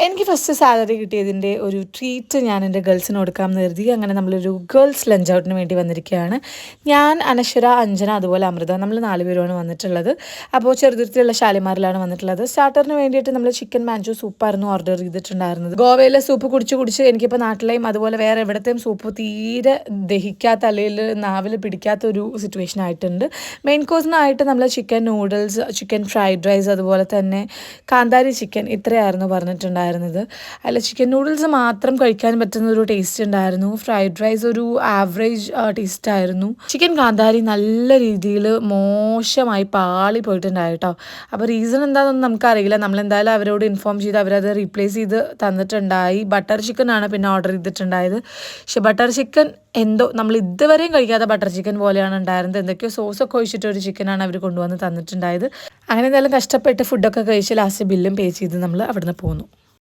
എനിക്ക് first salary കിട്ടിയതിൻ്റെ ഒരു treat ഞാൻ എൻ്റെ ഗേൾസിന് കൊടുക്കാമെന്ന് കരുതി. അങ്ങനെ നമ്മളൊരു ഗേൾസ് ലഞ്ച് ഔട്ടിന് വേണ്ടി വന്നിരിക്കുകയാണ്. ഞാൻ, അനശ്വര, അഞ്ജന, അതുപോലെ അമൃത, നമ്മൾ 4 പേരുമാണ് വന്നിട്ടുള്ളത്. അപ്പോൾ ചെറുതുരുത്തിലുള്ള ഷാലിമാറിലാണ് വന്നിട്ടുള്ളത്. സ്റ്റാർട്ടറിന് വേണ്ടിയിട്ട് നമ്മൾ ചിക്കൻ മാഞ്ചോ സൂപ്പായിരുന്നു ഓർഡർ ചെയ്തിട്ടുണ്ടായിരുന്നത്. ഗോവയിലെ സൂപ്പ് കുടിച്ച് എനിക്കിപ്പോൾ നാട്ടിലെയും അതുപോലെ വേറെ എവിടത്തെയും സൂപ്പ് തീരെ ദഹിക്കാത്ത, അല്ലെങ്കിൽ നാവിൽ പിടിക്കാത്ത ഒരു സിറ്റുവേഷൻ ആയിട്ടുണ്ട്. മെയിൻ കോഴ്സിനായിട്ട് നമ്മൾ chicken noodles, chicken fried rice, അതുപോലെ തന്നെ കാന്താരി ചിക്കൻ, ഇത്രയായിരുന്നു പറഞ്ഞിട്ടുണ്ടായിരുന്നത്. അതിൽ ചിക്കൻ നൂഡിൽസ് മാത്രം കഴിക്കാൻ പറ്റുന്ന ഒരു ടേസ്റ്റ് ഉണ്ടായിരുന്നു. ഫ്രൈഡ് റൈസ് ഒരു ആവറേജ് ടേസ്റ്റ് ആയിരുന്നു. ചിക്കൻ കാന്താരി നല്ല രീതിയിൽ മോശമായി പാളി പോയിട്ടുണ്ടായി കേട്ടോ. അപ്പോൾ റീസൺ എന്താണെന്നൊന്നും നമുക്കറിയില്ല. നമ്മളെന്തായാലും അവരോട് ഇൻഫോം ചെയ്ത് അവരത് റീപ്ലേസ് ചെയ്ത് തന്നിട്ടുണ്ടായി. ബട്ടർ ചിക്കനാണ് പിന്നെ ഓർഡർ ചെയ്തിട്ടുണ്ടായത്. പക്ഷെ ബട്ടർ ചിക്കൻ എന്തോ നമ്മൾ ഇതുവരെയും കഴിക്കാത്ത ബട്ടർ ചിക്കൻ പോലെയാണ് ഉണ്ടായിരുന്നത്. എന്തൊക്കെയോ സോസൊക്കെ ഒഴിച്ചിട്ടൊരു ചിക്കനാണ് അവർ കൊണ്ടുവന്ന് തന്നിട്ടുണ്ടായത്. അങ്ങനെ എന്തായാലും കഷ്ടപ്പെട്ട് ഫുഡൊക്കെ കഴിച്ച് ലാസ്റ്റ് ബില്ലും പേ ചെയ്ത് നമ്മൾ അവിടുന്ന് പോന്നു.